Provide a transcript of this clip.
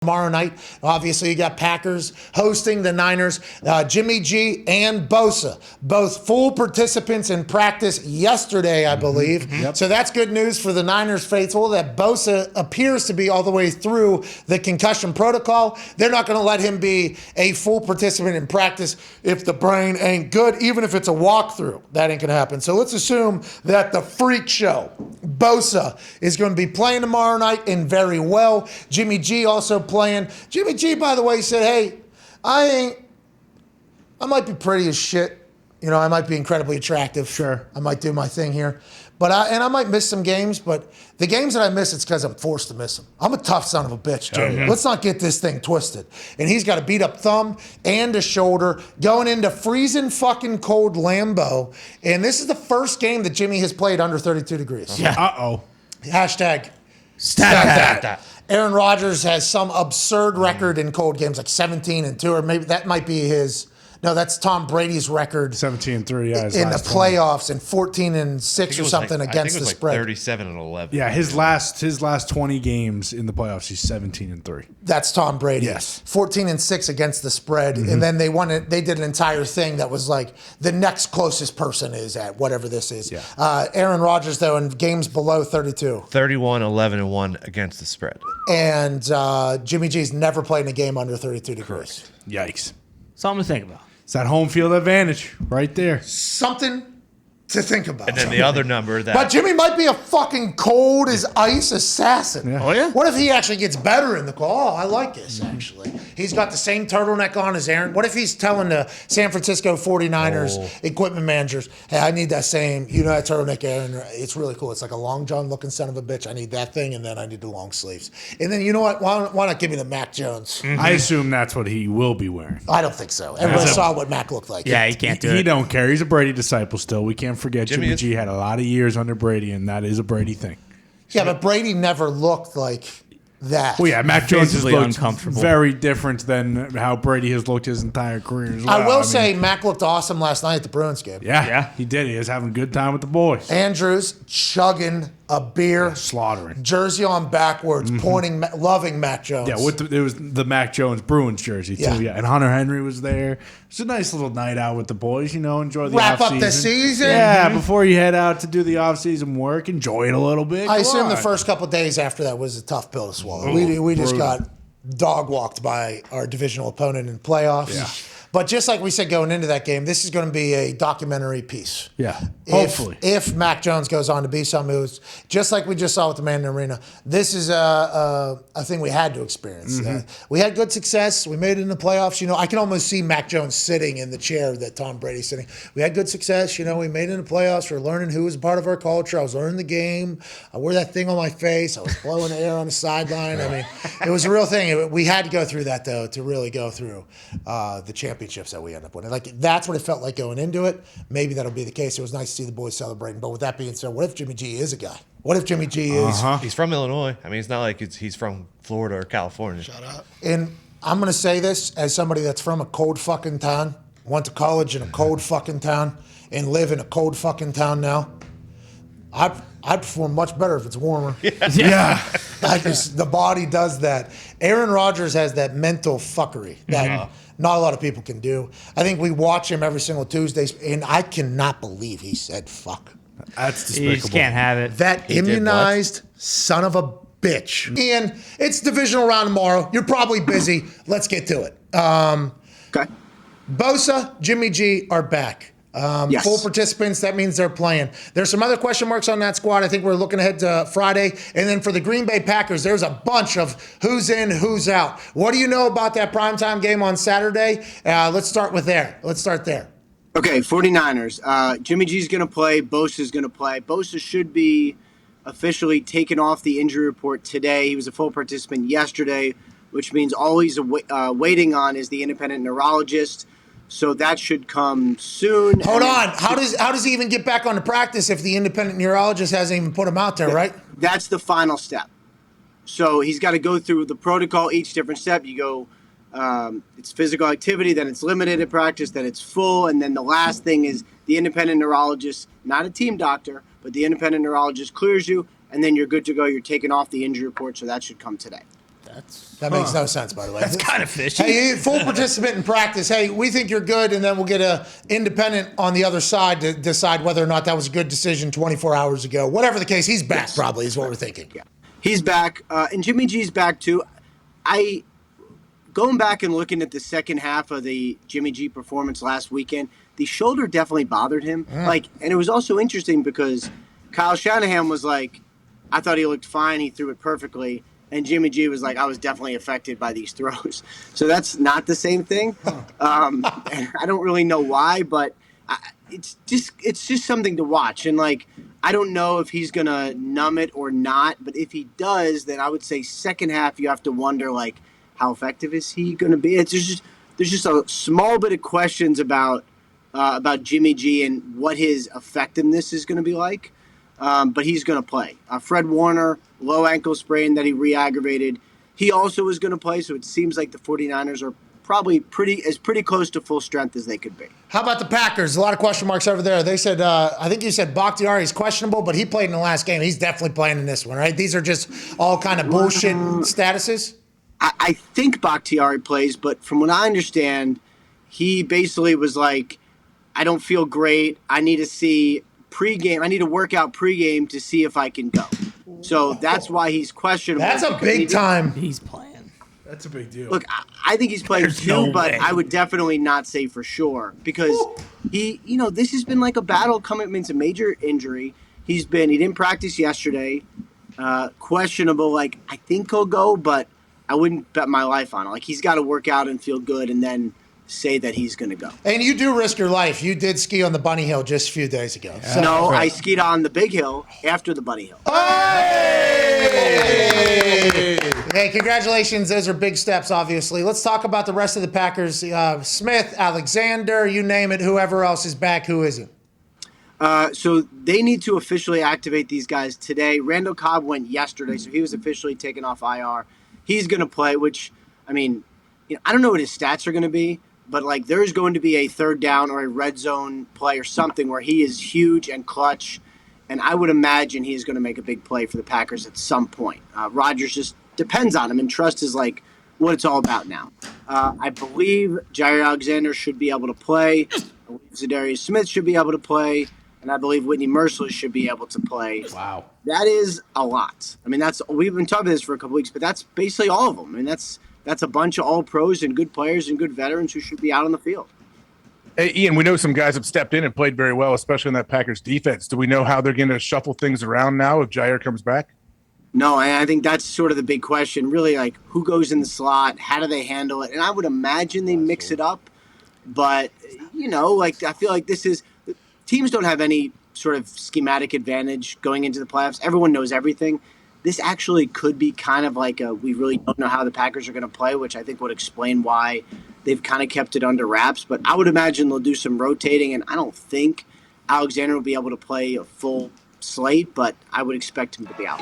Tomorrow night, obviously, you got Packers hosting the Niners. Jimmy G and Bosa, both full participants in practice yesterday, I believe. Yep. So that's good news for the Niners faithful that Bosa appears to be all the way through the concussion protocol. They're not going to let him be a full participant in practice if the brain ain't good, even if it's a walkthrough. That ain't going to happen. So let's assume that the freak show, Bosa, is going to be playing tomorrow night and very well. Jimmy G also playing. Jimmy G, by the way, said, hey, I might be pretty as shit. You know, I might be incredibly attractive. Sure. I might do my thing here. But I might miss some games, but the games that I miss, it's because I'm forced to miss them. I'm a tough son of a bitch, Jimmy. Mm-hmm. Let's not get this thing twisted. And he's got a beat up thumb and a shoulder going into freezing fucking cold Lambeau. And this is the first game that Jimmy has played under 32 degrees. Yeah. Uh-oh. Hashtag stat that. Aaron Rodgers has some absurd record in cold games, like 17-2, or maybe that might be his. No, that's Tom Brady's record. 17-3, yeah. In the playoffs, and 14-6 or something against the spread. 37-11. Yeah, his last 20 games in the playoffs, he's 17-3. That's Tom Brady. Yes. 14-6 against the spread, and then they won it. They did an entire thing that was like the next closest person is at whatever this is. Yeah. Aaron Rodgers though in games below 32. 31-11-1 against the spread. And Jimmy G's never played in a game under 32 degrees. Correct. Yikes. Something to think about. It's that home field advantage right there. Something to think about. And then the other number that... But Jimmy might be a fucking cold as ice assassin. Yeah. Oh, yeah? What if he actually gets better in the call? Oh, I like this, actually. He's got the same turtleneck on as Aaron. What if he's telling the San Francisco 49ers equipment managers, hey, I need that same, that turtleneck, Aaron. It's really cool. It's like a long john looking son of a bitch. I need that thing, and then I need the long sleeves. And then, you know what? Why not give me the Mac Jones? Mm-hmm. I assume that's what he will be wearing. I don't think so. Everybody saw what Mac looked like. Yeah, he can't do it. He don't care. He's a Brady disciple still. We can't forget Jimmy G had a lot of years under Brady, and that is a Brady thing. Yeah, but Brady never looked like that. Well, yeah, Mac Jones has looked uncomfortable. very different than how Brady has looked his entire career as well. I will say Mac looked awesome last night at the Bruins game. Yeah, he did. He was having a good time with the boys. Andrews chugging a beer, slaughtering, jersey on backwards, pointing, loving Mac Jones. Yeah, it was the Mac Jones Bruins jersey too. Yeah, and Hunter Henry was there. It's a nice little night out with the boys. Enjoy the wrap off-season. up the season. Yeah, before you head out to do the off-season work, enjoy it a little bit. I assume the first couple of days after that was a tough pill to swallow. We just got dog walked by our divisional opponent in playoffs. Yeah. But just like we said going into that game, this is going to be a documentary piece. Yeah, hopefully. If Mac Jones goes on to be something who's, just like we just saw with the man in the arena, this is a thing we had to experience. We had good success. We made it in the playoffs. I can almost see Mac Jones sitting in the chair that Tom Brady's sitting. We had good success. We made it in the playoffs. We're learning who was a part of our culture. I was learning the game. I wore that thing on my face. I was blowing air on the sideline. I mean, it was a real thing. We had to go through that, though, to really go through the championships that we end up winning. Like, that's what it felt like going into it. Maybe that'll be the case. It was nice to see the boys celebrating. But with that being said, what if Jimmy G is a guy? What if Jimmy G is? He's from Illinois. I mean, it's not like he's from Florida or California. Shut up. And I'm going to say this as somebody that's from a cold fucking town, went to college in a cold fucking town, and live in a cold fucking town now. I'd perform much better if it's warmer. Yeah. The body does that. Aaron Rodgers has that mental fuckery that not a lot of people can do. I think we watch him every single Tuesday, and I cannot believe he said fuck. That's despicable. You just can't have it. That immunized son of a bitch. Ian, it's divisional round tomorrow. You're probably busy. Let's get to it. Okay. Bosa, Jimmy G are back. Yes. Full participants, that means they're playing. There's some other question marks on that squad. I think we're looking ahead to Friday. And then for the Green Bay Packers, there's a bunch of who's in, who's out. What do you know about that primetime game on Saturday? Let's start there. Okay, 49ers. Jimmy G's going to play. Bosa's going to play. Bosa should be officially taken off the injury report today. He was a full participant yesterday, which means all he's waiting on is the independent neurologist. So that should come soon. Hold on. How does he even get back on the practice if the independent neurologist hasn't even put him out there, right? That's the final step. So he's got to go through the protocol, each different step. You go, it's physical activity, then it's limited at practice, then it's full, and then the last thing is the independent neurologist, not a team doctor, but the independent neurologist clears you, and then you're good to go. You're taken off the injury report, so that should come today. That makes no sense, by the way. That's kind of fishy. Hey, full participant in practice. Hey, we think you're good, and then we'll get a independent on the other side to decide whether or not that was a good decision 24 hours ago. Whatever the case, he's back probably is what we're thinking. Yeah. He's back, and Jimmy G's back too. Going back and looking at the second half of the Jimmy G performance last weekend, the shoulder definitely bothered him. And it was also interesting because Kyle Shanahan was like, I thought he looked fine. He threw it perfectly. And Jimmy G was like, I was definitely affected by these throws. So that's not the same thing. And I don't really know why, but it's just something to watch. And like, I don't know if he's going to numb it or not. But if he does, then I would say second half, you have to wonder, like, how effective is he going to be? There's just a small bit of questions about Jimmy G and what his effectiveness is going to be like. But he's going to play. Fred Warner, low ankle sprain that he re-aggravated. He also is going to play, so it seems like the 49ers are probably pretty close to full strength as they could be. How about the Packers? A lot of question marks over there. They said, I think you said Bakhtiari is questionable, but he played in the last game. He's definitely playing in this one, right? These are just all kind of bullshit statuses? I think Bakhtiari plays, but from what I understand, he basically was like, I don't feel great. I need to see pregame. I need to work out pregame to see if I can go. So that's why he's questionable. That's a big time. He's playing. That's a big deal. Look, I think he's playing There's too, no but way. I would definitely not say for sure because this has been like a battle coming. I mean, it's a major injury. He didn't practice yesterday. Questionable. Like, I think he'll go, but I wouldn't bet my life on it. Like, he's got to work out and feel good and then say that he's going to go. And you do risk your life. You did ski on the Bunny Hill just a few days ago. So. No, I skied on the Big Hill after the Bunny Hill. Hey, congratulations. Those are big steps, obviously. Let's talk about the rest of the Packers. Smith, Alexander, you name it, whoever else is back, who isn't? So they need to officially activate these guys today. Randall Cobb went yesterday, so he was officially taken off IR. He's going to play, which, I mean, I don't know what his stats are going to be, but like there's going to be a third down or a red zone play or something where he is huge and clutch, and I would imagine he's going to make a big play for the Packers at some point. Rodgers just depends on him, and trust is like what it's all about now. I believe Jair Alexander should be able to play. I believe Zadarius Smith should be able to play. And I believe Whitney Merciless should be able to play. Wow. That is a lot. I mean, we've been talking about this for a couple weeks, but that's basically all of them. I mean, that's a bunch of all pros and good players and good veterans who should be out on the field. Hey, Ian, we know some guys have stepped in and played very well, especially in that Packers defense. Do we know how they're going to shuffle things around now if Jair comes back? No, and I think that's sort of the big question. Really, like, who goes in the slot? How do they handle it? And I would imagine they mix it up. But, like, I feel like teams don't have any sort of schematic advantage going into the playoffs. Everyone knows everything. This actually could be kind of like we really don't know how the Packers are going to play, which I think would explain why they've kind of kept it under wraps. But I would imagine they'll do some rotating, and I don't think Alexander will be able to play a full slate, but I would expect him to be out.